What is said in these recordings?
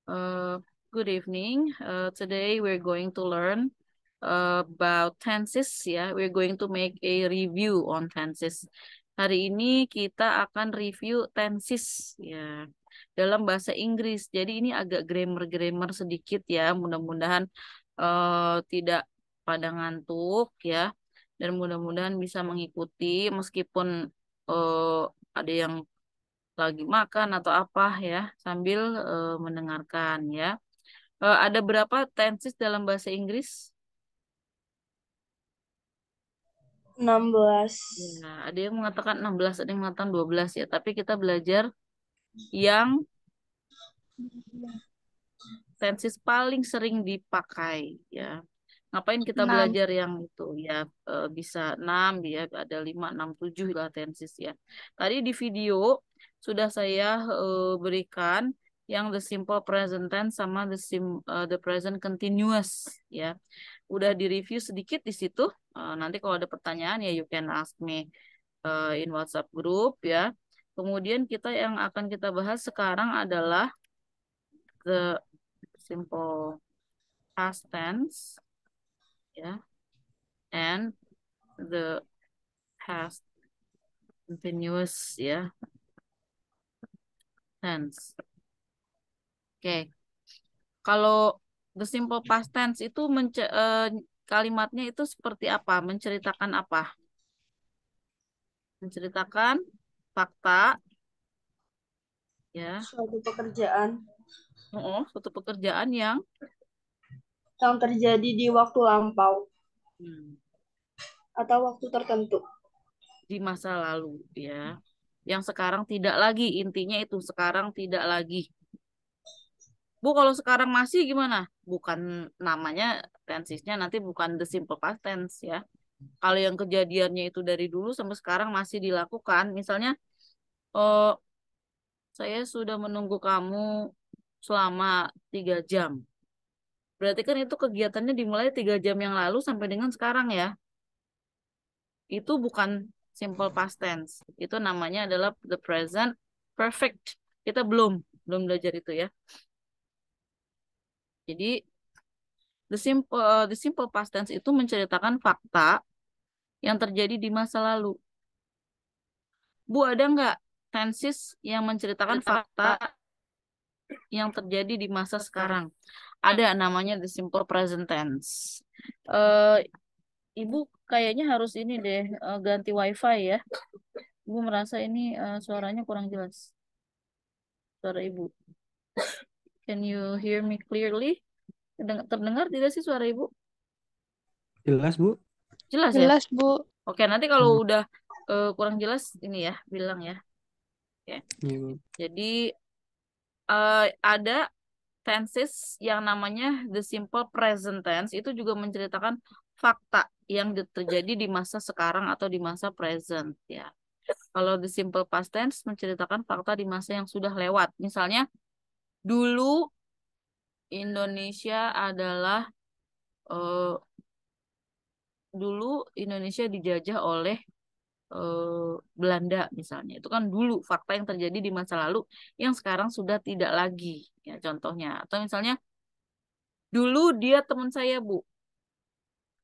Uh, Good evening. Today we're going to learn about tenses ya. We're going to make a review on tenses. Hari ini kita akan review tenses ya dalam bahasa Inggris. Jadi ini agak grammar-grammar sedikit ya. Mudah-mudahan tidak pada ngantuk ya. Dan mudah-mudahan bisa mengikuti meskipun eh, ada yang lagi makan atau apa ya sambil mendengarkan ya. Ada berapa tenses dalam bahasa Inggris? 16. Ya, ada yang mengatakan 16, ada yang mengatakan 12 ya. Tapi kita belajar yang tenses paling sering dipakai ya. Ngapain kita 6. belajar yang itu ya, bisa 6 ya, ada 5, 6, 7 lah tenses ya. Tadi di video sudah saya berikan yang the simple present tense sama the present continuous ya. Udah di-review sedikit di situ. Nanti kalau ada pertanyaan ya you can ask me in WhatsApp group ya. Kemudian yang akan kita bahas sekarang adalah the simple past tense ya and the past continuous ya tense. Oke. Kalau the simple past tense itu kalimatnya itu seperti apa? Menceritakan apa? Menceritakan fakta ya. Suatu pekerjaan Oh, suatu pekerjaan yang terjadi di waktu lampau hmm, atau waktu tertentu. di masa lalu ya. Yang sekarang tidak lagi, intinya itu sekarang tidak lagi. Bu, kalau sekarang masih gimana? Bukan namanya tensesnya nanti bukan the simple past tense ya. Kalau yang kejadiannya itu dari dulu sampai sekarang masih dilakukan, misalnya, oh, saya sudah menunggu kamu selama 3 jam. Berarti kan itu kegiatannya dimulai 3 jam yang lalu sampai dengan sekarang ya. Itu bukan simple past tense. Itu namanya adalah the present perfect. Kita belum belajar itu ya. Jadi the simple past tense itu menceritakan fakta yang terjadi di masa lalu. Bu, ada nggak tenses yang menceritakan fakta yang terjadi di masa sekarang? Ada namanya the simple present tense. Eh, Ibu kayaknya harus ini deh, ganti wifi ya. Ibu merasa ini suaranya kurang jelas. Suara ibu. Can you hear me clearly? Terdengar tidak sih suara ibu? Jelas, Bu. Jelas ya? Jelas, Bu. Oke, nanti kalau Hmm, udah kurang jelas ini ya, bilang ya. Oke. iya, Bu. Jadi ada tenses yang namanya the simple present tense itu juga menceritakan fakta yang terjadi di masa sekarang atau di masa present ya. Kalau the simple past tense menceritakan fakta di masa yang sudah lewat. Misalnya dulu Indonesia adalah eh, dulu Indonesia dijajah oleh Belanda misalnya. Itu kan dulu fakta yang terjadi di masa lalu yang sekarang sudah tidak lagi ya contohnya. Atau misalnya dulu dia teman saya, Bu.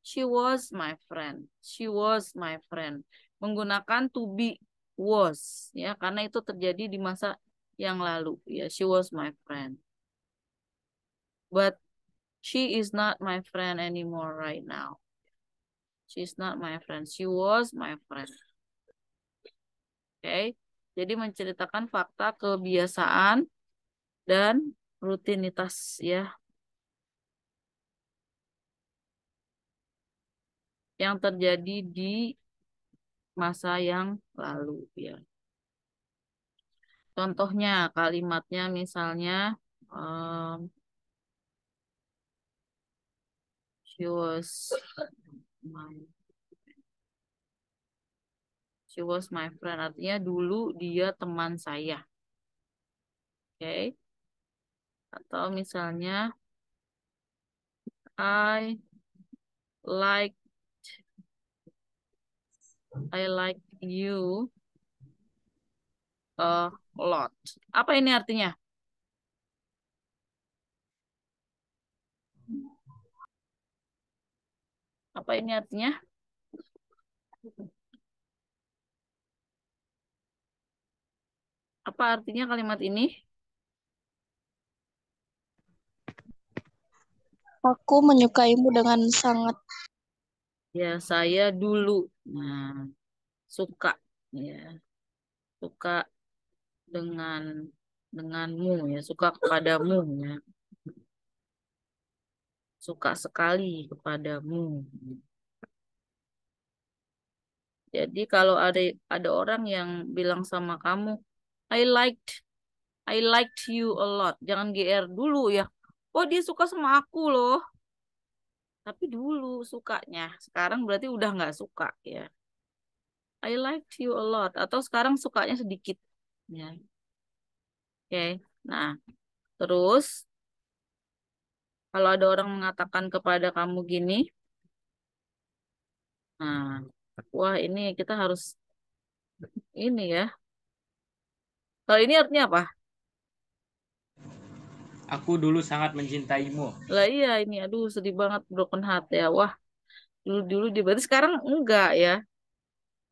She was my friend. She was my friend. Menggunakan to be was ya karena itu terjadi di masa yang lalu ya. She was my friend. But she is not my friend anymore right now. She's not my friend. She was my friend. Oke. Jadi menceritakan fakta kebiasaan dan rutinitas ya yang terjadi di masa yang lalu ya. Contohnya kalimatnya misalnya um, she was my she was my friend artinya dulu dia teman saya. Oke. Atau misalnya I like I like you a lot. Apa ini artinya? Apa ini artinya? Apa artinya kalimat ini? Aku menyukaimu dengan sangat. Ya, saya dulu. Nah, suka. Ya, suka dengan denganmu ya, suka kepadamu ya. Suka sekali kepadamu. Jadi kalau ada orang yang bilang sama kamu, I liked I liked you a lot. Jangan GR dulu ya. Oh, dia suka sama aku loh. Tapi dulu sukanya. Sekarang berarti udah nggak suka ya. I liked you a lot. Atau sekarang sukanya sedikit. Ya. Oke. Nah, terus kalau ada orang mengatakan kepada kamu gini, nah, wah ini kita harus ini ya. Kalau ini artinya apa? Aku dulu sangat mencintaimu. Lah iya ini, aduh sedih banget broken heart ya. Wah, dulu-dulu dia berarti sekarang enggak ya.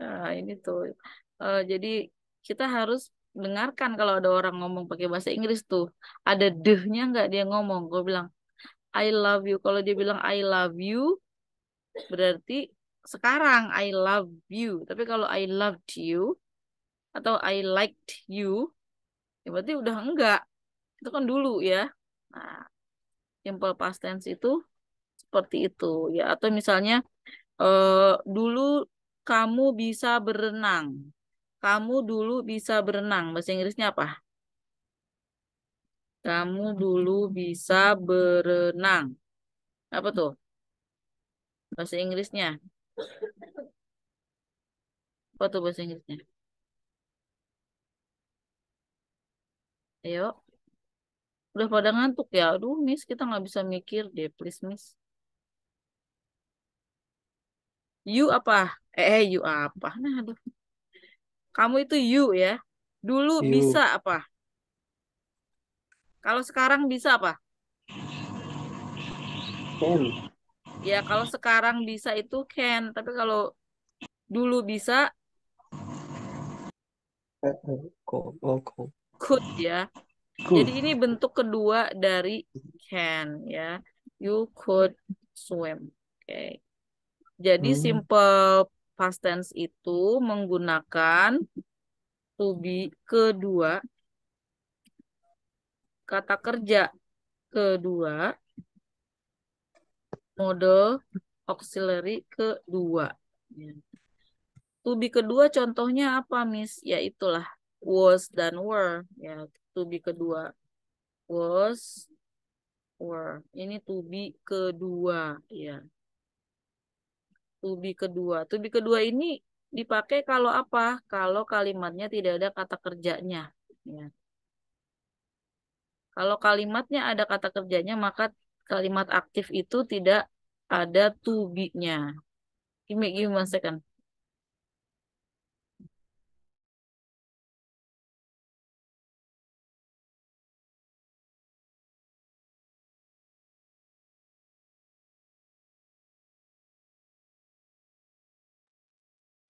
Nah, ini tuh. Jadi kita harus dengarkan kalau ada orang ngomong pakai bahasa Inggris tuh. Ada dehnya enggak dia ngomong. Gue bilang, I love you. Kalau dia bilang I love you, berarti sekarang I love you. Tapi kalau I loved you atau I liked you, ya berarti udah enggak. Itu kan dulu ya. Nah, simple past tense itu seperti itu ya. Atau misalnya dulu kamu bisa berenang. Kamu dulu bisa berenang. Bahasa Inggrisnya apa? Kamu dulu bisa berenang. Apa tuh? Bahasa Inggrisnya. Apa tuh bahasa Inggrisnya? Ayo. Udah pada ngantuk ya? Aduh, Miss, kita nggak bisa mikir deh, please, Miss. You apa? You apa? Nah, aduh. Kamu itu you ya. Dulu bisa You apa? Kalau sekarang bisa apa? can. Ya, kalau sekarang bisa itu can. Tapi kalau dulu bisa Go. could ya. Jadi Good. ini bentuk kedua dari can ya. You could swim. Oke. Jadi Hmm. simple past tense itu menggunakan to be kedua, kata kerja kedua, mode auxiliary kedua. Ya. To be kedua contohnya apa, Miss? Ya itulah was dan were. Ya, to be kedua was, were. Ini to be kedua, ya. To be kedua. To be kedua ini dipakai kalau apa? Kalau kalimatnya tidak ada kata kerjanya. Ya. Kalau kalimatnya ada kata kerjanya, maka kalimat aktif itu tidak ada to be-nya. Give me one second.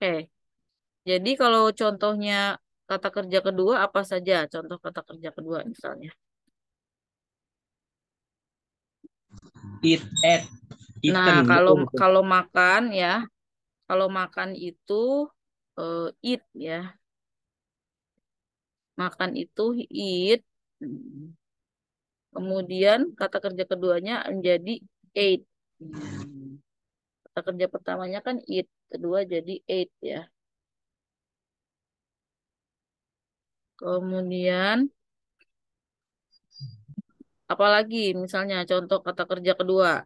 Oke, jadi kalau contohnya kata kerja kedua apa saja? Contoh kata kerja kedua misalnya. Eat, ate, Nah, eaten, kalau gitu. kalau makan ya, kalau makan itu eat ya. Makan itu eat. Kemudian kata kerja keduanya menjadi ate. Kata kerja pertamanya kan eat, kedua jadi ate ya. Kemudian apalagi misalnya contoh kata kerja kedua.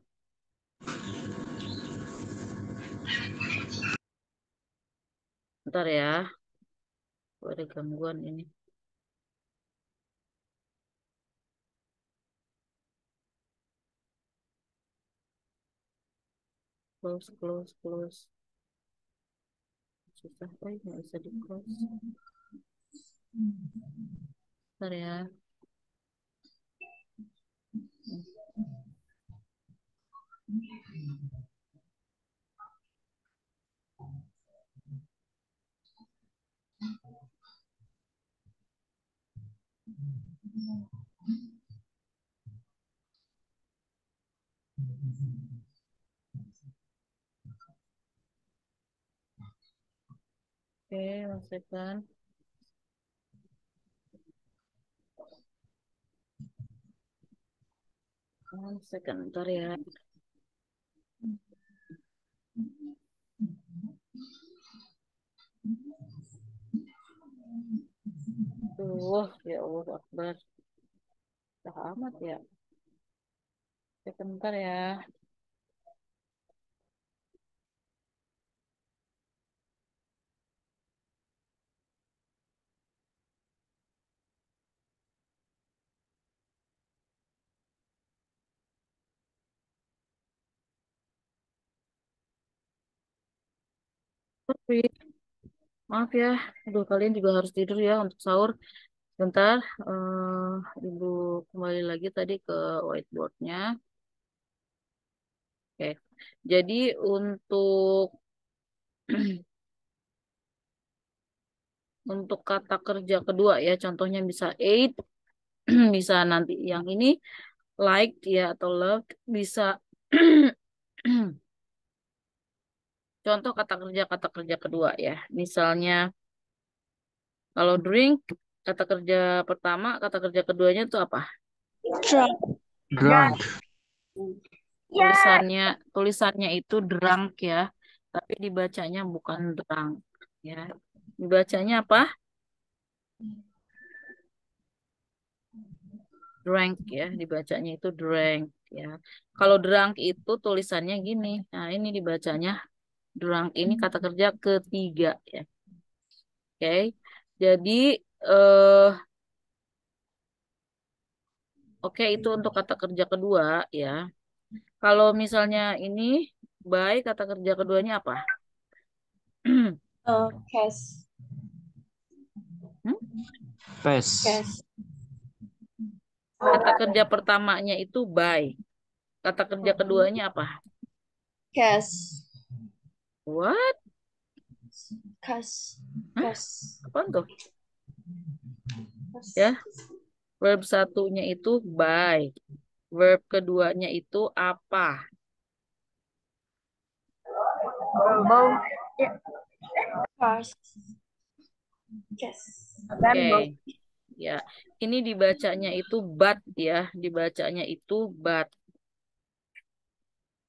Bentar ya, ada gangguan ini. Close. Susah, nggak bisa di close. Bentar ya. Oke, one second. One second, ntar ya. Tuh, ya Allah Akbar. Dah amat ya. Sebentar ya. Tapi, maaf ya. Aduh, kalian juga harus tidur ya untuk sahur. Bentar, Ibu kembali lagi tadi ke whiteboardnya. Oke, jadi untuk untuk kata kerja kedua ya, contohnya bisa ate, bisa nanti yang ini like ya atau love, bisa contoh kata kerja kedua ya. Misalnya kalau drink, kata kerja pertama, kata kerja keduanya itu apa? Drunk. Drunk. Tulisannya itu drunk ya, tapi dibacanya bukan drunk ya. Dibacanya apa? Drank ya, dibacanya itu drank ya. Kalau drunk itu tulisannya gini. Nah, ini dibacanya drunk. Ini kata kerja ketiga ya. Oke. Jadi eh oke itu untuk kata kerja kedua ya. Kalau misalnya ini baik kata kerja keduanya apa? Cash. Hmm? Face. Cash. Kata kerja pertamanya itu by. Kata kerja keduanya apa? Cash. What? Cash. Hah? Cash. Apaan tuh? Ya, verb satunya itu by. Verb keduanya itu apa? Cash. Cash. Oke. Ya, ini dibacanya itu but ya, dibacanya itu but.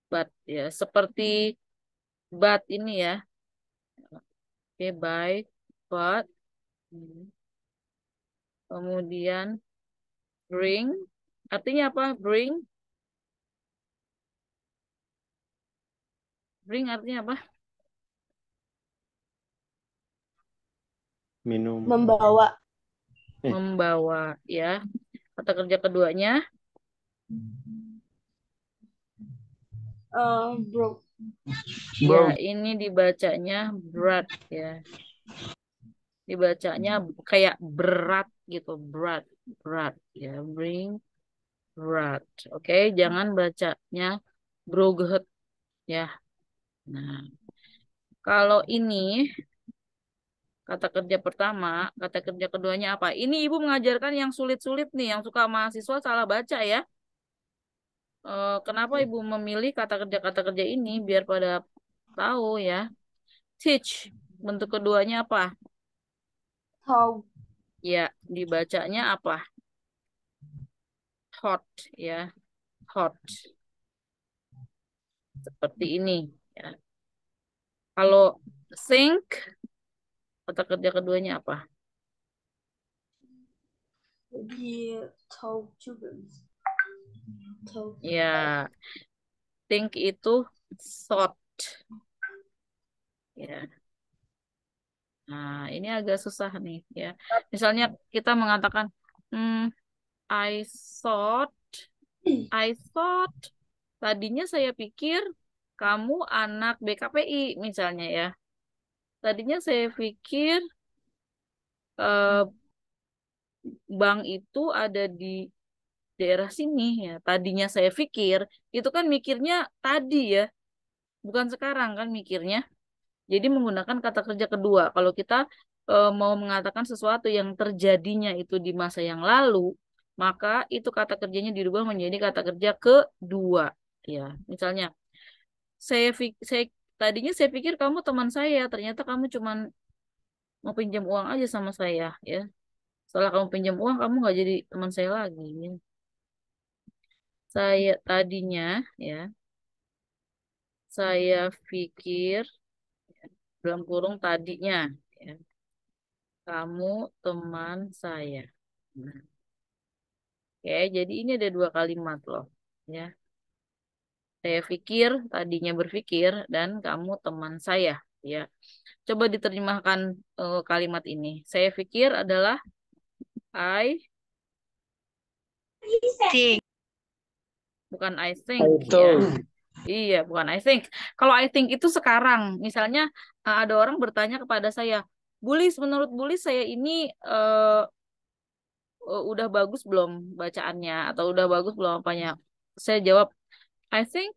But ya, seperti but ini ya. Oke, by, but. Hmm. Kemudian bring. Artinya apa? Bring. Bring artinya apa? Minum. Membawa. Membawa ya. Kata kerja keduanya Broke. ya, ini dibacanya berat ya. Dibacanya kayak berat gitu, berat, berat ya. Bring berat. Oke, jangan bacanya broget ya. Nah, kalau ini kata kerja pertama, kata kerja keduanya apa? Ini ibu mengajarkan yang sulit-sulit nih, yang suka mahasiswa salah baca ya. Kenapa ibu memilih kata kerja ini biar pada tahu ya. Teach, bentuk keduanya apa? How. Ya, dibacanya apa? Hot ya, hot. Seperti ini ya. Kalau think, kata kerja keduanya apa? Jadi talk juga. Talk. Ya, think itu thought ya. Nah, ini agak susah nih ya. Misalnya kita mengatakan, hmm, I thought, I thought, tadinya saya pikir kamu anak BKPI misalnya ya. Tadinya saya pikir eh, bank itu ada di daerah sini ya. Tadinya saya pikir, itu kan mikirnya tadi ya, bukan sekarang kan mikirnya. Jadi menggunakan kata kerja kedua. Kalau kita mau mengatakan sesuatu yang terjadinya itu di masa yang lalu, maka itu kata kerjanya dirubah menjadi kata kerja kedua. Ya, misalnya saya tadinya saya pikir kamu teman saya, ternyata kamu cuman mau pinjam uang aja sama saya, ya. Setelah kamu pinjam uang, kamu nggak jadi teman saya lagi. Ya. Saya tadinya, ya, saya pikir dalam kurung tadinya, ya, kamu teman saya. Nah, oke, jadi ini ada dua kalimat loh, ya. Saya pikir, tadinya berpikir, dan kamu teman saya, ya. Coba diterjemahkan kalimat ini. Saya pikir adalah I, Think. bukan I think, ya. Iya, bukan I think. Kalau I think itu sekarang, misalnya ada orang bertanya kepada saya, Bulis, menurut Bulis saya ini udah bagus belum bacaannya atau udah bagus belum apanya? Saya jawab, I think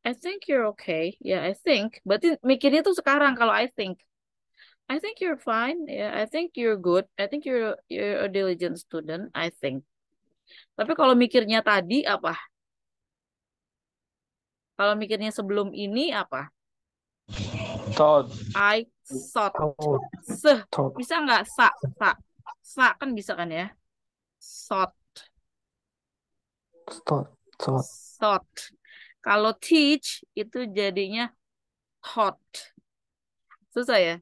I think you're okay. Ya, I think. Berarti mikirnya tuh sekarang kalau I think. I think you're fine. Ya, I think you're good. I think you're a diligent student. I think. Tapi kalau mikirnya tadi apa? Kalau mikirnya sebelum ini apa? Thought. I thought. Thought. Seh. Thought. Bisa nggak sa? Sa. Sa kan bisa kan ya? Thought. Thought. Thought. Thought. Kalau teach itu jadinya hot. Susah ya?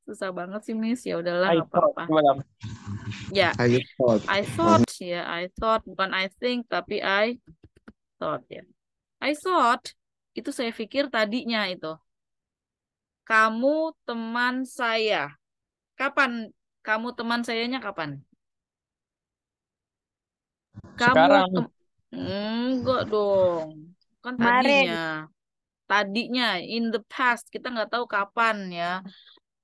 Susah banget sih, Miss. Ya udahlah, I nggak thought. apa-apa. Gimana? Ya, I thought. I thought ya, I thought bukan I think tapi I thought ya. I thought itu saya pikir tadinya itu. Kamu teman saya. Kapan kamu teman sayanya kapan? Kamu Sekarang. enggak dong. Kan Kemarin. tadinya. Tadinya in the past kita nggak tahu kapan ya.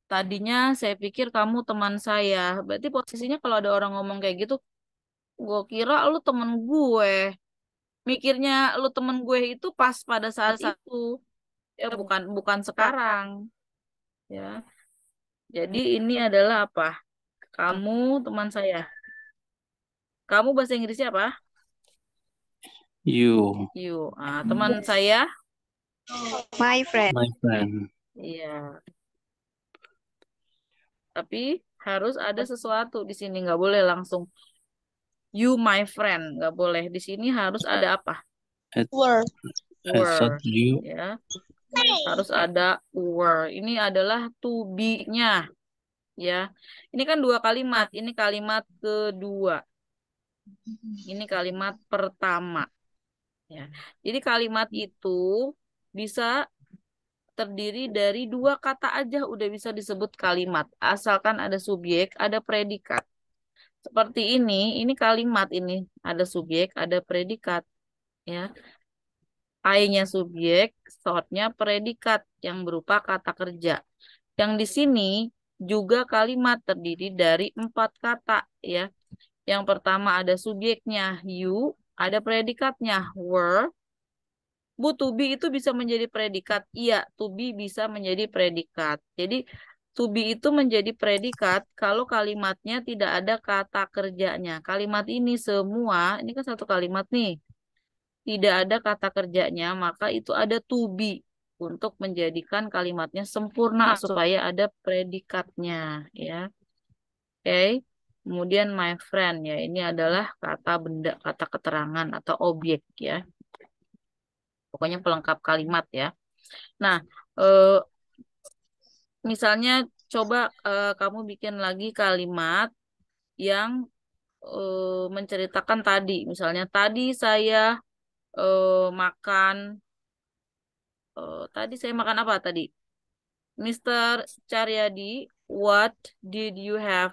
Tadinya saya pikir kamu teman saya. Berarti posisinya kalau ada orang ngomong kayak gitu, gue kira lu temen gue. Mikirnya lu temen gue itu pas pada saat itu. Ya bukan bukan sekarang. Ya. Jadi ini adalah apa? Kamu teman saya. Kamu bahasa Inggrisnya apa? You. You. Teman saya. My friend. My friend. Iya. Tapi harus ada sesuatu di sini. Nggak boleh langsung you my friend. Nggak boleh. Di sini harus ada apa? Were. I thought Were. you. Ya. Harus ada were. Ini adalah to be-nya. Ya. Ini kan dua kalimat. Ini kalimat kedua. Ini kalimat pertama. Ya. Jadi kalimat itu bisa terdiri dari dua kata aja udah bisa disebut kalimat. Asalkan ada subjek, ada predikat. Seperti ini kalimat ini. Ada subjek, ada predikat. Ya. I-nya subjek, thought-nya predikat yang berupa kata kerja. Yang di sini juga kalimat terdiri dari 4 kata ya. Yang pertama ada subjeknya you, ada predikatnya were. Bu, to be itu bisa menjadi predikat. Iya, to be bisa menjadi predikat. Jadi to be itu menjadi predikat kalau kalimatnya tidak ada kata kerjanya. Kalimat ini semua, ini kan satu kalimat nih. Tidak ada kata kerjanya, maka itu ada to be untuk menjadikan kalimatnya sempurna supaya ada predikatnya ya. Oke. Kemudian my friend ya, ini adalah kata benda, kata keterangan atau objek ya. Pokoknya pelengkap kalimat ya. Nah, misalnya coba kamu bikin lagi kalimat yang menceritakan tadi. Misalnya tadi saya makan tadi saya makan apa tadi? Mr. Caryadi, what did you have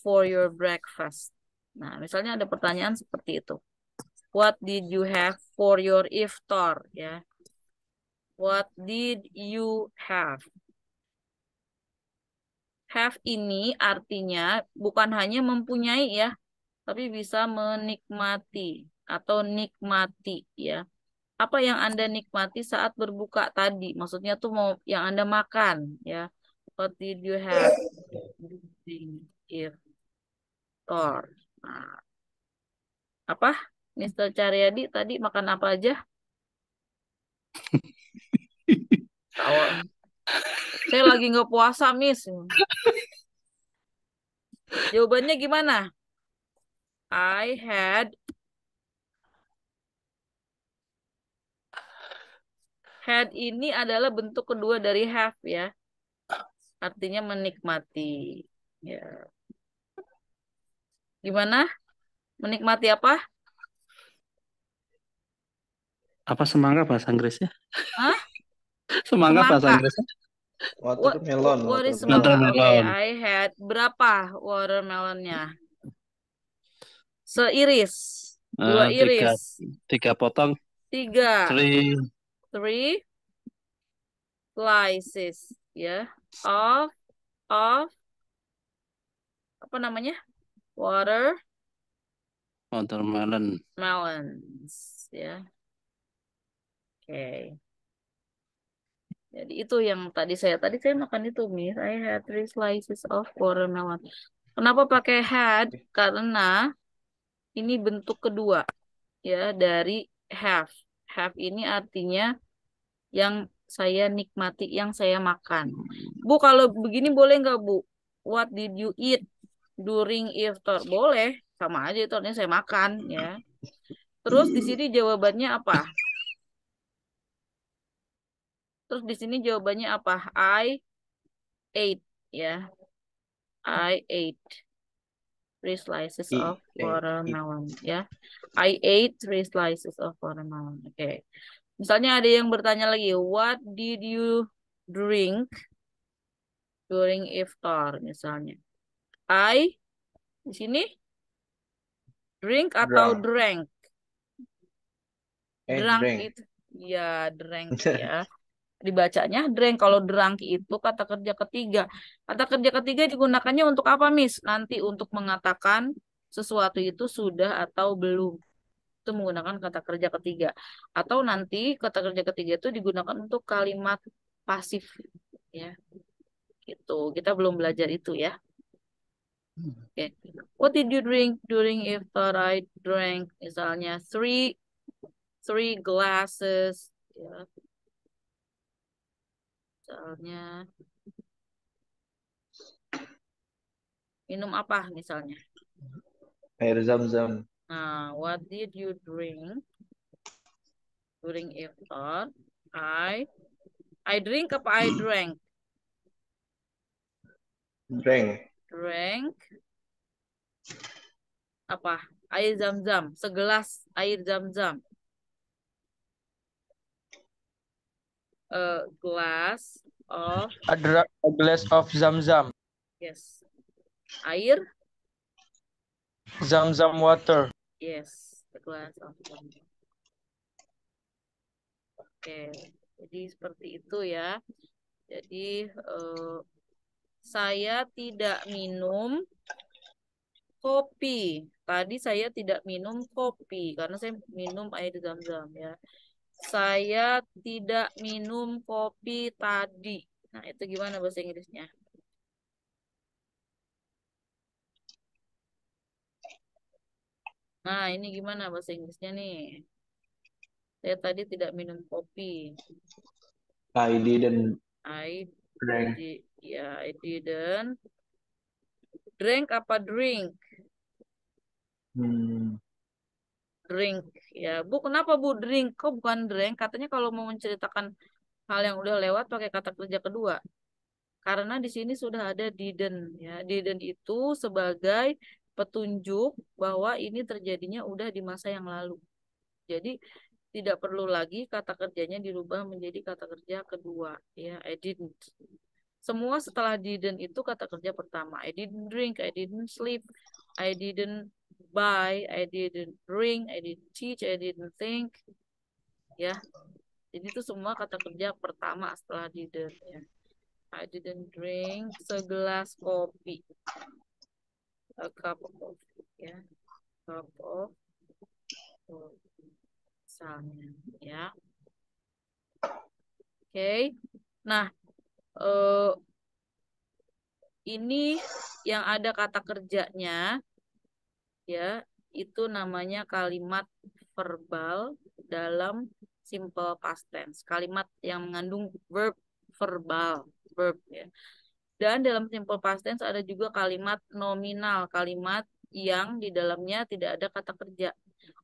for your breakfast? Nah, misalnya ada pertanyaan seperti itu. What did you have for your iftar? Ya. What did you have? Have ini artinya bukan hanya mempunyai ya, tapi bisa menikmati atau nikmati ya. Apa yang Anda nikmati saat berbuka tadi? Maksudnya tuh mau yang Anda makan ya. What did you have during iftar? Nah, apa? Mr. Caryadi tadi makan apa aja? Tawa. Saya lagi nggak puasa, Miss. Jawabannya gimana? I had ini adalah bentuk kedua dari have ya. Artinya menikmati. Ya. Gimana? Menikmati apa? Apa semangka bahasa Inggrisnya? Hah? Semangka bahasa Semangka. Inggrisnya? Watermelon, What is watermelon. semangka? Oke, Watermelon. I had berapa watermelonnya? Seiris. Dua Tiga, iris. tiga potong. Tiga. Three Three slices. Ya. Of apa namanya? watermelon. Melons. Ya. Oke. Jadi itu yang tadi saya makan itu, Miss. I had 3 slices of watermelon. Kenapa pakai had? Karena ini bentuk kedua ya dari have. Have ini artinya yang saya nikmati, yang saya makan. Bu, kalau begini boleh nggak, Bu? What did you eat during iftar? Boleh, sama aja itu artinya saya makan ya. Terus di sini jawabannya apa? Terus di sini jawabannya apa? I ate ya. I ate 3 slices of watermelon ya. I ate 3 slices of watermelon. Oke. Misalnya ada yang bertanya lagi, what did you drink during iftar misalnya? I di sini drink atau drank? Drank Drink. itu ya drank ya. Dibacanya drank. Kalau drank itu kata kerja ketiga. Kata kerja ketiga digunakannya untuk apa, Miss? Nanti untuk mengatakan sesuatu itu sudah atau belum. Itu menggunakan kata kerja ketiga. Atau nanti kata kerja ketiga itu digunakan untuk kalimat pasif ya. Gitu. Kita belum belajar itu ya. Oke. What did you drink during iftar? I drank misalnya three glasses ya. Misalnya minum apa misalnya? Air zam-zam. Nah, what did you drink during iftar? I drink apa I drank? Drink. Drank apa? Air zam-zam, segelas air zam-zam. A glass of A glass of Zam-Zam. yes. Air Zam-Zam water. yes, a glass of zam-zam. Oke, jadi seperti itu ya. Jadi saya tidak minum kopi. Tadi saya tidak minum kopi karena saya minum air zam-zam ya. Saya tidak minum kopi tadi. Nah, itu gimana bahasa Inggrisnya? Nah, ini gimana bahasa Inggrisnya nih? Saya tadi tidak minum kopi. I didn't I drink. I didn't drink apa drink? Drink ya. Bu, kenapa Bu drink? Kok bukan drink? Katanya kalau mau menceritakan hal yang udah lewat pakai kata kerja kedua. Karena di sini sudah ada didn't ya. Didn't itu sebagai petunjuk bahwa ini terjadinya udah di masa yang lalu. Jadi tidak perlu lagi kata kerjanya dirubah menjadi kata kerja kedua ya. I didn't. Semua setelah didn't itu kata kerja pertama. I didn't drink, I didn't sleep, I didn't buy, I didn't drink, I didn't teach, I didn't think. Ya. Jadi itu semua kata kerja pertama setelah didn't ya. I didn't drink segelas kopi. A cup of coffee ya. Cup of coffee. Misalnya ya. Oke. Nah, ini yang ada kata kerjanya, ya, itu namanya kalimat verbal dalam simple past tense. Kalimat yang mengandung verb verbal, verb ya. Dan dalam simple past tense ada juga kalimat nominal, kalimat yang di dalamnya tidak ada kata kerja.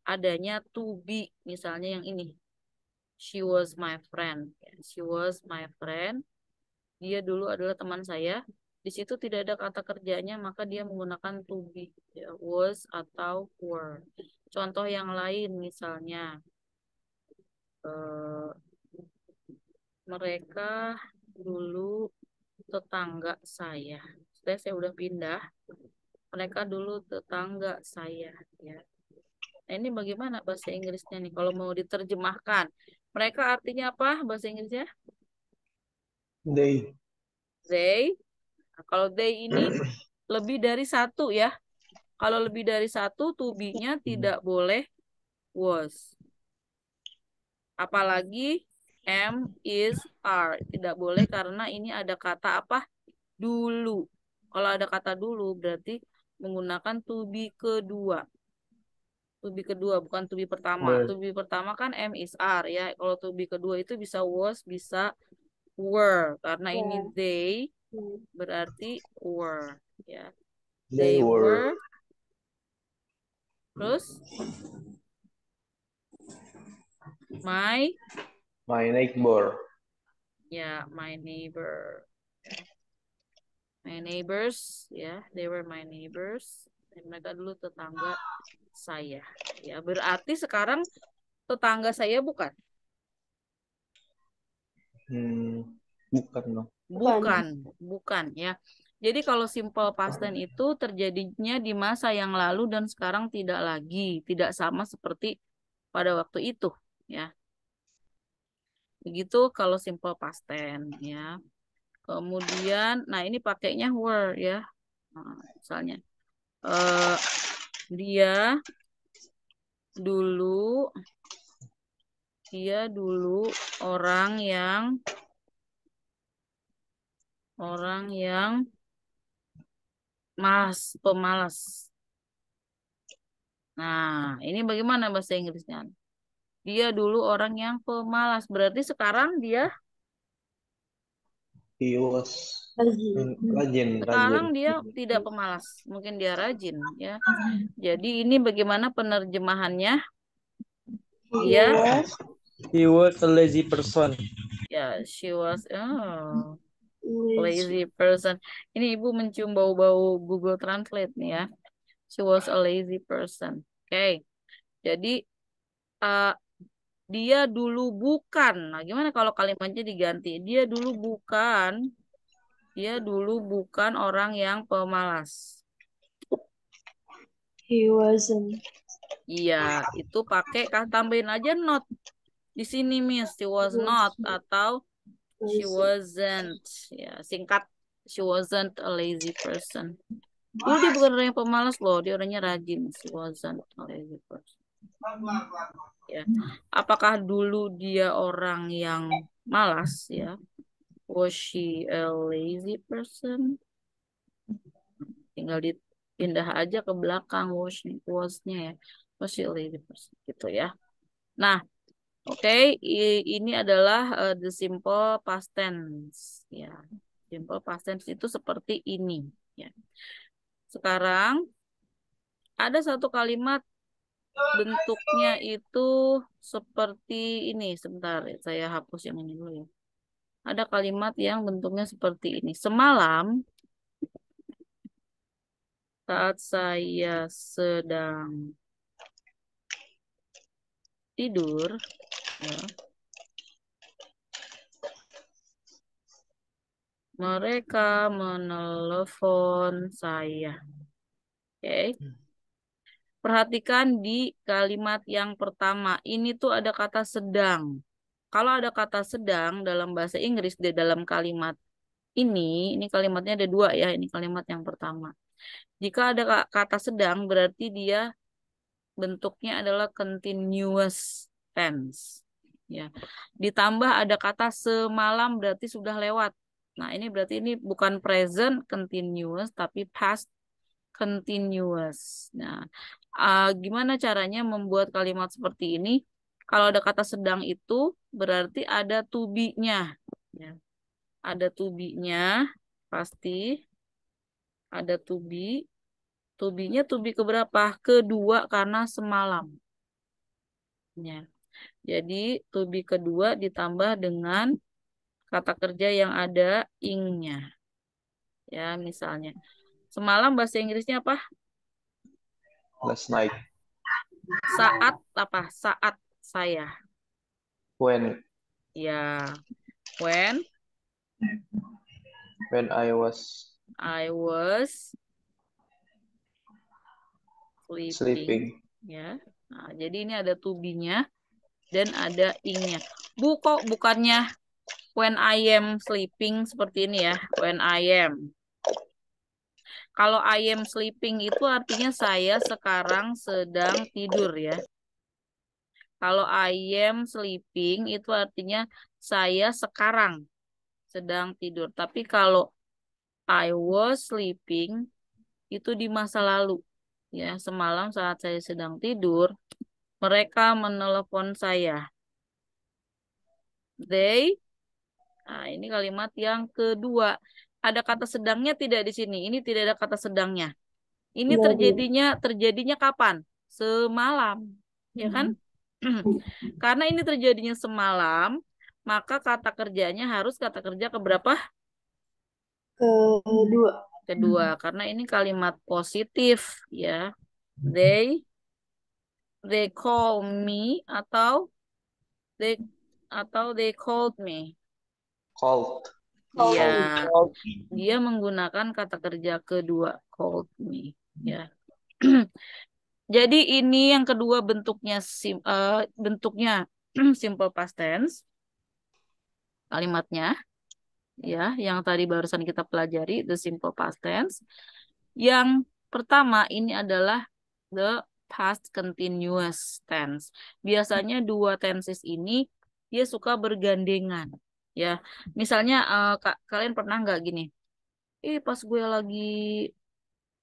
Adanya to be, misalnya yang ini. She was my friend. She was my friend. Dia dulu adalah teman saya. Di situ tidak ada kata kerjanya, maka dia menggunakan to be, ya, was atau were. Contoh yang lain misalnya, eh, mereka dulu tetangga saya. Saya udah pindah. Mereka dulu tetangga saya, ya. Nah, ini bagaimana bahasa Inggrisnya nih? Kalau mau diterjemahkan, mereka artinya apa bahasa Inggrisnya? They. They. Nah, kalau they ini lebih dari satu ya. Kalau lebih dari satu, to be-nya tidak boleh was. Apalagi am, is, are. Tidak boleh karena ini ada kata apa? Dulu. Kalau ada kata dulu berarti menggunakan to be kedua. To be kedua, bukan to be pertama. Well, To be pertama kan am, is, are ya. Kalau to be kedua itu bisa was, bisa were. Karena ini Yeah. they berarti were. Ya. they They were were. Terus my, my neighbor. ya, my neighbor. My neighbors, ya, they were my neighbors. Dan mereka dulu tetangga saya. Ya, berarti sekarang tetangga saya bukan? Bukan loh. Bukan ya. Jadi kalau simple past tense itu terjadinya di masa yang lalu dan sekarang tidak lagi, tidak sama seperti pada waktu itu, ya. Begitu kalau simple past tense, ya. Kemudian, nah ini pakainya were ya. Nah, misalnya dia dulu orang yang pemalas. Nah, ini bagaimana bahasa Inggrisnya? Dia dulu orang yang pemalas. Berarti sekarang dia He was rajin. sekarang dia tidak pemalas. Mungkin dia rajin ya. Jadi ini bagaimana penerjemahannya? Dia He was a lazy person. ya, she was lazy person. Ini ibu mencium bau-bau Google Translate nih ya. She was a lazy person. Oke. Jadi uh, dia dulu bukan. Nah, gimana kalau kalimatnya diganti? Dia dulu bukan orang yang pemalas. He wasn't. Iya, itu pakai tambahin aja not. Di sini Miss, she was not atau she wasn't. Ya, singkat, she wasn't a lazy person. Dulu dia bukan orang yang pemalas loh, dia orangnya rajin. She wasn't a lazy person. Ya. Apakah dulu dia orang yang malas ya? Was she a lazy person? Tinggal dipindah aja ke belakang was-nya ya. Was she a lazy person gitu ya. Nah, oke, ini adalah the simple past tense ya. Simple past tense itu seperti ini ya. Sekarang ada satu kalimat bentuknya itu seperti ini. Sebentar, saya hapus yang ini dulu ya. Ada kalimat yang bentuknya seperti ini. Semalam saat saya sedang tidur, ya, mereka menelepon saya. Oke. Perhatikan di kalimat yang pertama. Ini tuh ada kata sedang. Kalau ada kata sedang dalam bahasa Inggris di dalam kalimat ini kalimatnya ada dua ya. Ini kalimat yang pertama. Jika ada kata sedang berarti dia bentuknya adalah continuous tense. Ya. Ditambah ada kata semalam berarti sudah lewat. Nah, ini berarti ini bukan present continuous, tapi past continuous. Nah, gimana caranya membuat kalimat seperti ini? Kalau ada kata sedang itu berarti ada to be-nya. Ya. Ada to be-nya, pasti ada to be. To be-nya to be keberapa? Kedua karena semalam. Ya. Jadi to be kedua ditambah dengan kata kerja yang ada ing-nya. Ya, misalnya. Semalam bahasa Inggrisnya apa? Last night. Saat apa? Saat saya. When Ya, when I was I was sleeping. sleeping. Ya. Nah, jadi ini ada to be-nya dan ada ing-nya. Bu, kok bukannya when I am sleeping seperti ini ya? When I am. Kalau I am sleeping itu artinya saya sekarang sedang tidur ya. Kalau I am sleeping itu artinya saya sekarang sedang tidur. Tapi kalau I was sleeping itu di masa lalu. Ya, semalam saat saya sedang tidur, mereka menelepon saya. They, nah ini kalimat yang kedua. Ada kata sedangnya tidak di sini. Ini tidak ada kata sedangnya. Ini terjadinya kapan? Semalam. Ya kan? Karena ini terjadinya semalam, maka kata kerjanya harus kata kerja keberapa? Kedua. Kedua, karena ini kalimat positif ya. They call me they they called me. Called. Iya, dia menggunakan kata kerja kedua, called me. Ya. Jadi ini yang kedua bentuknya simple past tense kalimatnya. Ya, yang tadi barusan kita pelajari, the simple past tense. Yang pertama ini adalah the past continuous tense. Biasanya dua tenses ini dia suka bergandengan. Ya, misalnya kalian pernah nggak gini? Pas gue lagi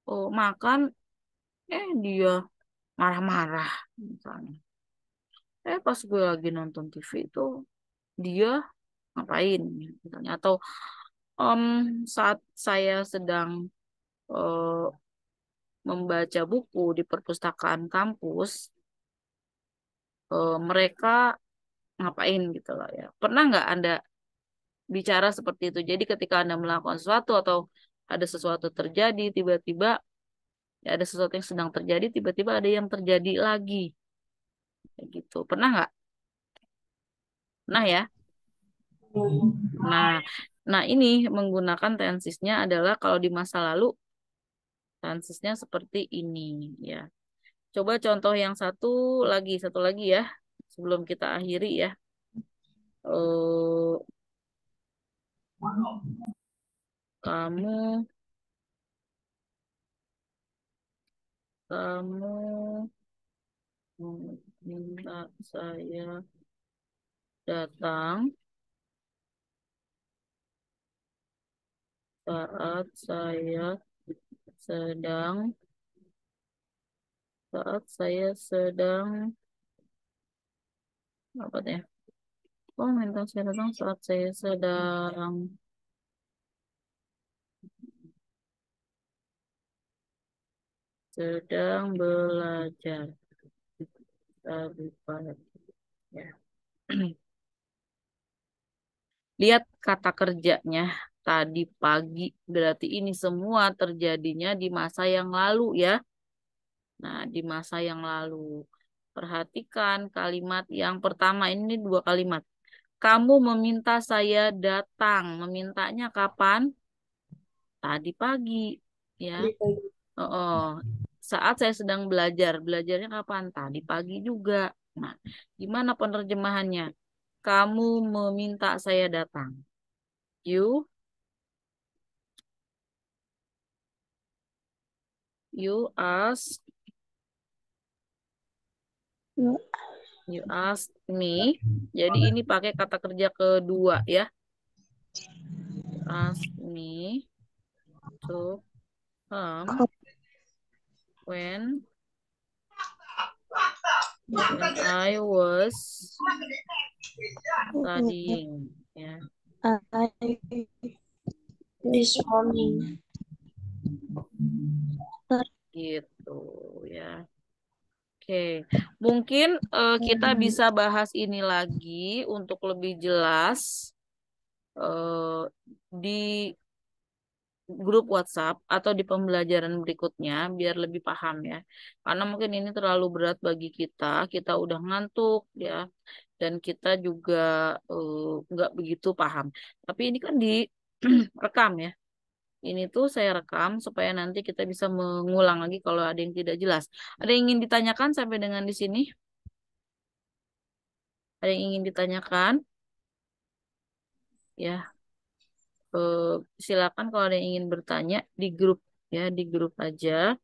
makan, dia marah-marah misalnya. Pas gue lagi nonton TV itu dia ngapain misalnya, atau saat saya sedang eh, membaca buku di perpustakaan kampus, mereka ngapain gitu loh ya. Pernah nggak Anda bicara seperti itu? Jadi ketika Anda melakukan sesuatu atau ada sesuatu terjadi, tiba-tiba ya ada sesuatu yang sedang terjadi, tiba-tiba ada yang terjadi lagi. Kayak gitu. Pernah nggak? Nah ya. Nah, ini menggunakan tensesnya adalah kalau di masa lalu tensesnya seperti ini ya. Coba contoh yang satu lagi ya, sebelum kita akhiri ya. Eh, kamu kamu minta saya datang saat sedang saya sedang apa ya? Oh, minta saya datang saat saya sedang belajar tadi pagi. Ya. Lihat kata kerjanya tadi pagi, berarti ini semua terjadinya di masa yang lalu ya. Nah, di masa yang lalu. Perhatikan kalimat yang pertama, ini dua kalimat. Kamu meminta saya datang. Memintanya kapan? Tadi pagi. Ya. Oh, saat saya sedang belajar. Belajarnya kapan? Tadi pagi juga. Nah, gimana penerjemahannya? Kamu meminta saya datang. You ask you ask me. Jadi ini pakai kata kerja kedua ya. asked me to come when I was studying. Ya, I this morning. gitu ya. Oke, mungkin kita bisa bahas ini lagi untuk lebih jelas eh, di grup WhatsApp atau di pembelajaran berikutnya biar lebih paham ya. Karena mungkin ini terlalu berat bagi kita, kita udah ngantuk ya, dan kita juga nggak begitu paham. Tapi ini kan di rekam ya. Ini tuh saya rekam supaya nanti kita bisa mengulang lagi kalau ada yang tidak jelas. Ada yang ingin ditanyakan sampai dengan di sini? Ada yang ingin ditanyakan? Ya, silakan kalau ada yang ingin bertanya di grup ya, di grup aja.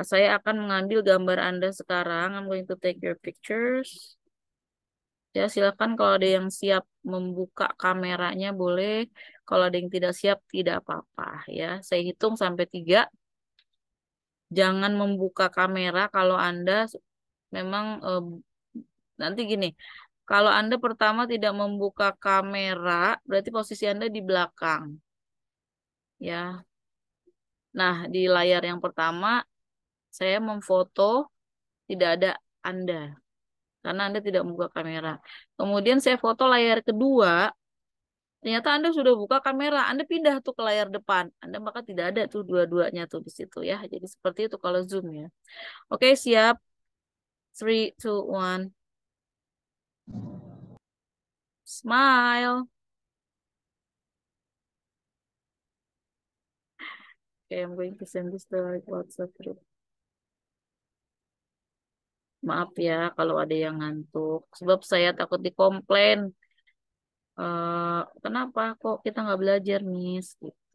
Saya akan mengambil gambar Anda sekarang. I'm going to take your pictures. Ya, silakan kalau ada yang siap membuka kameranya boleh. Kalau ada yang tidak siap tidak apa-apa ya. Saya hitung sampai 3. Jangan membuka kamera kalau Anda memang nanti gini. Kalau Anda pertama tidak membuka kamera, berarti posisi Anda di belakang. Ya. Nah, di layar yang pertama saya memfoto tidak ada Anda karena Anda tidak membuka kamera. Kemudian saya foto layar kedua, ternyata Anda sudah buka kamera. Anda pindah tuh ke layar depan. Anda maka tidak ada tuh dua-duanya tuh di situ ya. Jadi seperti itu kalau Zoom ya. Oke, siap. 3, 2, 1. Smile. Okay, I'm going to send this to WhatsApp group. Maaf ya kalau ada yang ngantuk. Sebab saya takut dikomplain. Kenapa kok kita nggak belajar, Miss? Gitu.